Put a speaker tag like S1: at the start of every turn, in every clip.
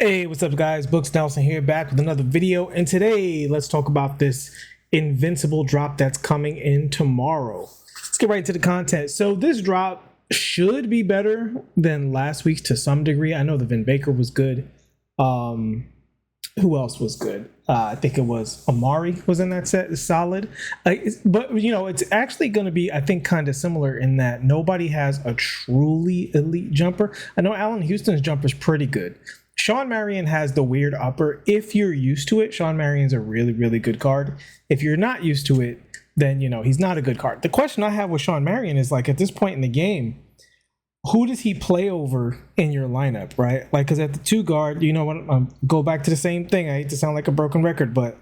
S1: Hey, what's up, guys? Books Nelson here, back with another video. And today, let's talk about this Invincible drop that's coming in tomorrow. Let's get right to the content. So this drop should be better than last week's to some degree. I know the Vin Baker was good. Who else was good? I think it was Amari was in that set. It's solid. But, you know, it's actually going to be, I think, kind of similar in that nobody has a truly elite jumper. I know Allen Houston's jumper is pretty good. Sean Marion has the weird upper. If you're used to it, Sean Marion's a really, really good card. If you're not used to it, then, you know, he's not a good card. The question I have with Sean Marion is, like, at this point in the game, who does he play over in your lineup, right? Like, because at the 2 guard, you know what, go back to the same thing. I hate to sound like a broken record, but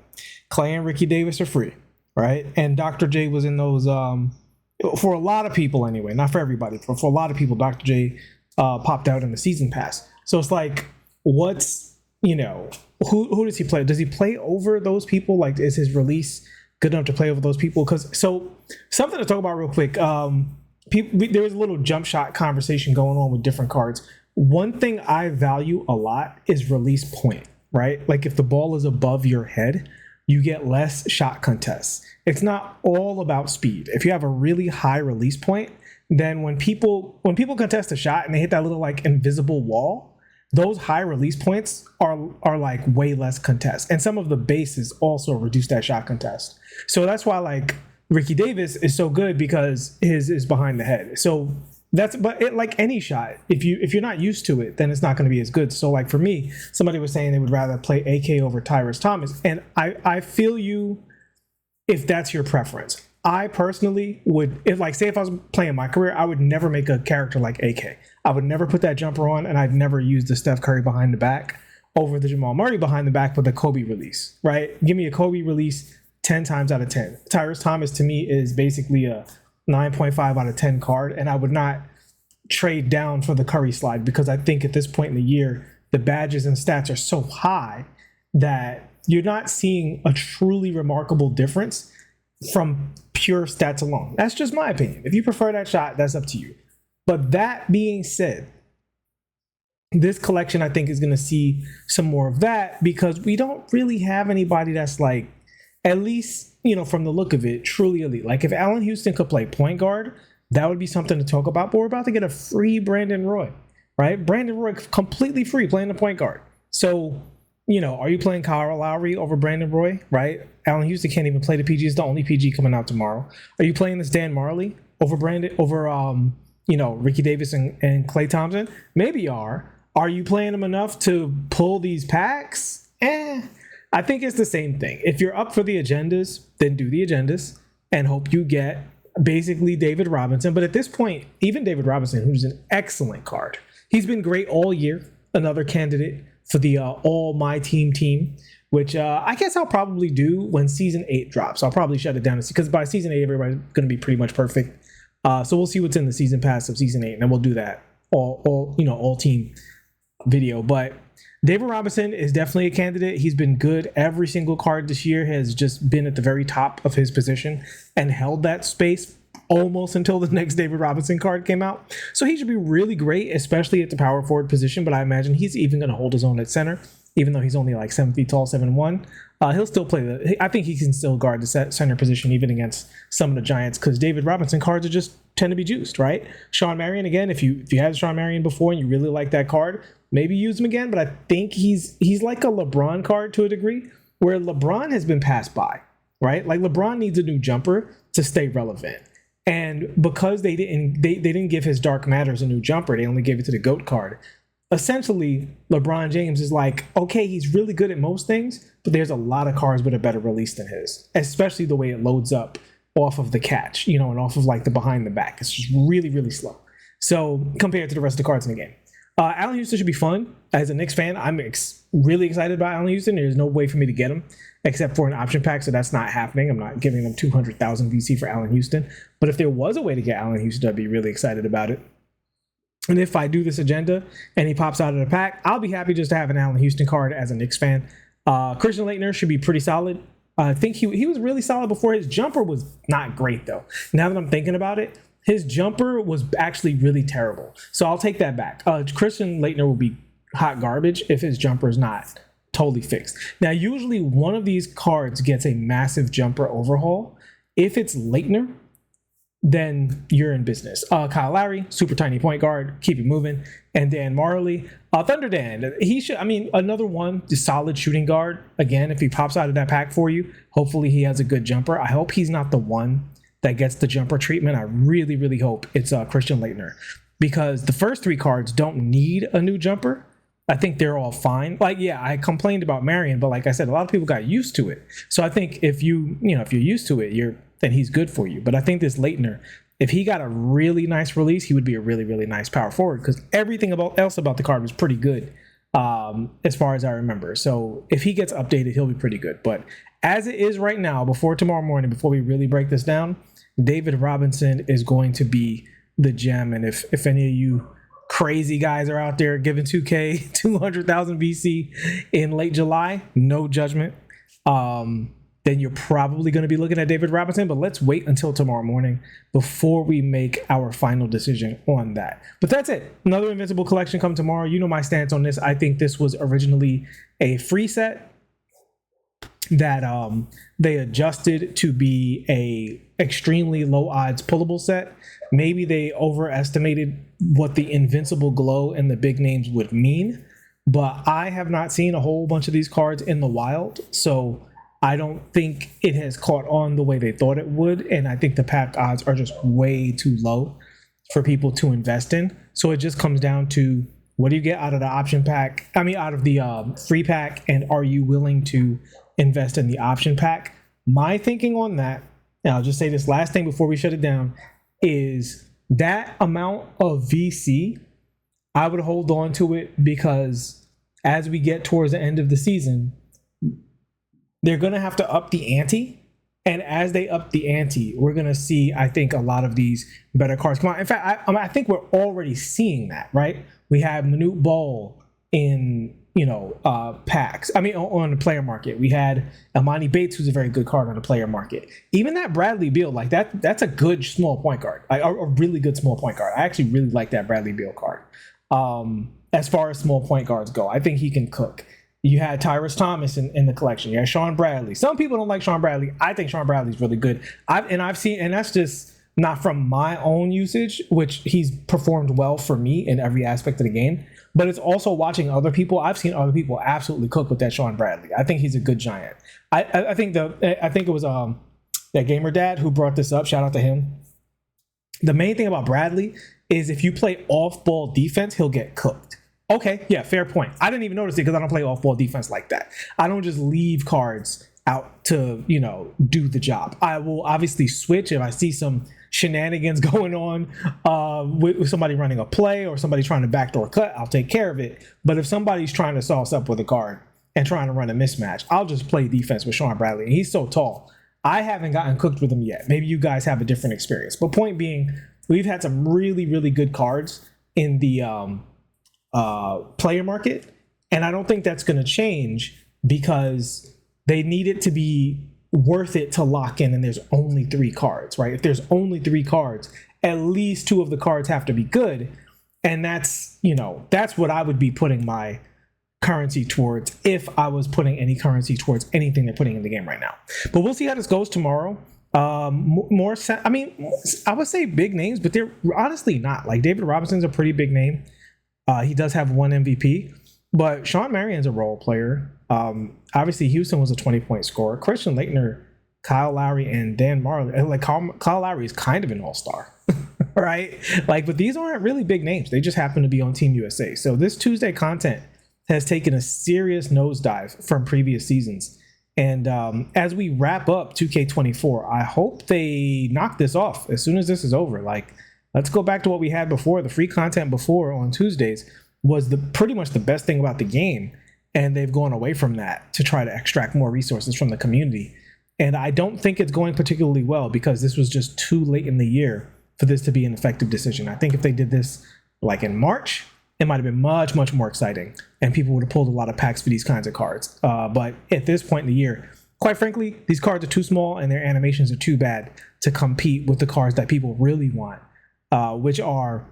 S1: Clay and Ricky Davis are free, right? And Dr. J was in those, for a lot of people anyway, not for everybody, but for a lot of people, Dr. J popped out in the season pass. So it's like, what's, you know, who does he play? Does he play over those people? Like, is his release good enough to play over those people? Because, so, something to talk about real quick. There was a little jump shot conversation going on with different cards. One thing I value a lot is release point, right? Like, if the ball is above your head, you get less shot contests. It's not all about speed. If you have a really high release point, then when people contest a shot and they hit that little, like, invisible wall, those high release points are like way less contest. And some of the bases also reduce that shot contest. So that's why, like, Ricky Davis is so good, because his is behind the head. So that's, but it, like any shot, if you're not used to it, then it's not going to be as good. So, like, for me, somebody was saying they would rather play AK over Tyrus Thomas. And I feel you if that's your preference. I personally would, if I was playing my career, I would never make a character like AK. I would never put that jumper on, and I'd never use the Steph Curry behind the back over the Jamal Murray behind the back with a Kobe release, right? Give me a Kobe release 10 times out of 10. Tyrus Thomas, to me, is basically a 9.5 out of 10 card, and I would not trade down for the Curry slide, because I think at this point in the year, the badges and stats are so high that you're not seeing a truly remarkable difference from pure stats alone. That's just my opinion. If you prefer that shot, that's up to you. But that being said, this collection, I think, is going to see some more of that, because we don't really have anybody that's, like, at least, you know, from the look of it, truly elite. Like, if Allen Houston could play point guard, that would be something to talk about. But we're about to get a free Brandon Roy, right? Brandon Roy completely free playing the point guard. So, you know, are you playing Kyle Lowry over Brandon Roy, right? Allen Houston can't even play the PG. It's the only PG coming out tomorrow. Are you playing this Dan Marley over you know, Ricky Davis and Klay Thompson? Maybe you are. Are you playing them enough to pull these packs? I think it's the same thing. If you're up for the agendas, then do the agendas and hope you get basically David Robinson. But at this point, even David Robinson, who's an excellent card, he's been great all year. Another candidate for the all my team, which I guess I'll probably do when season 8 drops. I'll probably shut it down, because by season 8, everybody's going to be pretty much perfect. So we'll see what's in the season pass of season 8, and then we'll do that all team video. But David Robinson is definitely a candidate. He's been good. Every single card this year has just been at the very top of his position and held that space almost until the next David Robinson card came out. So he should be really great, especially at the power forward position. But I imagine he's even going to hold his own at center, even though he's only like 7 feet tall, 7'1". He'll still play I think he can still guard the center position even against some of the Giants, because David Robinson cards are just tend to be juiced, right? Sean Marion, again, if you had Sean Marion before and you really like that card, maybe use him again. But I think he's like a LeBron card to a degree, where LeBron has been passed by, right? Like, LeBron needs a new jumper to stay relevant. And because they didn't give his Dark Matters a new jumper, they only gave it to the GOAT card. Essentially, LeBron James is like, okay, he's really good at most things, but there's a lot of cards with a better release than his, especially the way it loads up off of the catch, you know, and off of, like, the behind the back. It's just really, really slow. So compared to the rest of the cards in the game. Allen Houston should be fun. As a Knicks fan, I'm really excited about Allen Houston. There's no way for me to get him except for an option pack, so that's not happening. I'm not giving them 200,000 VC for Allen Houston. But if there was a way to get Allen Houston, I'd be really excited about it. And if I do this agenda and he pops out of the pack, I'll be happy just to have an Allen Houston card as a Knicks fan. Christian Laettner should be pretty solid. I think he was really solid before. His jumper was not great, though. Now that I'm thinking about it, his jumper was actually really terrible. So I'll take that back. Christian Laettner will be hot garbage if his jumper is not totally fixed. Now, usually one of these cards gets a massive jumper overhaul. If it's Leitner, then you're in business. Kyle Lowry, super tiny point guard, keep it moving. And Dan Marley, Thunder Dan, he should, I mean, another one, the solid shooting guard. Again, if he pops out of that pack for you, hopefully he has a good jumper. I hope he's not the one that gets the jumper treatment. I really, really hope it's Christian Leitner, because the first three cards don't need a new jumper. I think they're all fine. Like, yeah, I complained about Marion, but like I said, a lot of people got used to it. So I think if you're used to it, then he's good for you. But I think this Leitner, if he got a really nice release, he would be a really, really nice power forward, because everything else about the card was pretty good, as far as I remember. So if he gets updated, he'll be pretty good. But as it is right now, before tomorrow morning, before we really break this down, David Robinson is going to be the gem. And if any of you crazy guys are out there giving 2K 200,000 VC in late July, no judgment, then you're probably going to be looking at David Robinson. But let's wait until tomorrow morning before we make our final decision on that. But that's it. Another Invincible collection come tomorrow. You know my stance on this. I think this was originally a free set that they adjusted to be a extremely low odds pullable set. Maybe they overestimated what the Invincible glow and the big names would mean, but I have not seen a whole bunch of these cards in the wild, so I don't think it has caught on the way they thought it would, and I think the pack odds are just way too low for people to invest in. So it just comes down to, what do you get out of the option pack? I mean, out of the free pack, and are you willing to invest in the option pack? My thinking on that, and I'll just say this last thing before we shut it down, is that amount of VC, I would hold on to it, because as we get towards the end of the season, they're going to have to up the ante. And as they up the ante, we're going to see, I think, a lot of these better cards come out. In fact, I think we're already seeing that, right? We have Manute Bol in, packs. I mean, on the player market. We had Amani Bates, who's a very good card on the player market. Even that Bradley Beal, like that's a good small point guard, like a really good small point guard. I actually really like that Bradley Beal card. As far as small point guards go, I think he can cook. You had Tyrus Thomas in the collection. You had Sean Bradley. Some people don't like Sean Bradley. I think Sean Bradley's really good. I've seen, and that's just not from my own usage, which he's performed well for me in every aspect of the game, but it's also watching other people. I've seen other people absolutely cook with that Sean Bradley. I think he's a good giant. I think it was that Gamer Dad who brought this up. Shout out to him. The main thing about Bradley is if you play off-ball defense, he'll get cooked. Okay, yeah, fair point. I didn't even notice it because I don't play off-ball defense like that. I don't just leave cards out to, do the job. I will obviously switch if I see some shenanigans going on with somebody running a play or somebody trying to backdoor cut. I'll take care of it. But if somebody's trying to sauce up with a card and trying to run a mismatch, I'll just play defense with Sean Bradley. And he's so tall. I haven't gotten cooked with him yet. Maybe you guys have a different experience. But point being, we've had some really, really good cards in the player market, and I don't think that's going to change because they need it to be worth it to lock in, and there's only 3 cards, right? If there's only 3 cards, at least 2 of the cards have to be good, and that's what I would be putting my currency towards if I was putting any currency towards anything they're putting in the game right now. But we'll see how this goes tomorrow. I would say big names, but they're honestly not. Like, David Robinson's a pretty big name. He does have 1 MVP, but Sean Marion's a role player. Obviously, Houston was a 20-point scorer. Christian Leitner, Kyle Lowry, and Dan Marley. Like, Kyle Lowry is kind of an all-star, right? Like, but these aren't really big names. They just happen to be on Team USA. So this Tuesday content has taken a serious nosedive from previous seasons. And as we wrap up 2K24, I hope they knock this off as soon as this is over. Like, let's go back to what we had before. The free content before on Tuesdays was pretty much the best thing about the game. And they've gone away from that to try to extract more resources from the community. And I don't think it's going particularly well because this was just too late in the year for this to be an effective decision. I think if they did this like in March, it might have been much, much more exciting. And people would have pulled a lot of packs for these kinds of cards. But at this point in the year, quite frankly, these cards are too small and their animations are too bad to compete with the cards that people really want. Which are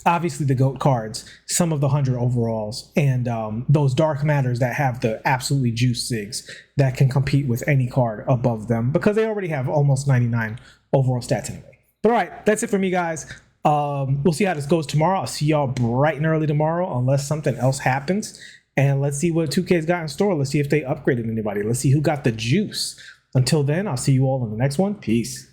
S1: obviously the GOAT cards, some of the 100 overalls, and those dark matters that have the absolutely juice SIGs that can compete with any card above them because they already have almost 99 overall stats anyway. But all right, that's it for me, guys. We'll see how this goes tomorrow. I'll see y'all bright and early tomorrow unless something else happens. And let's see what 2K's got in store. Let's see if they upgraded anybody. Let's see who got the juice. Until then, I'll see you all in the next one. Peace.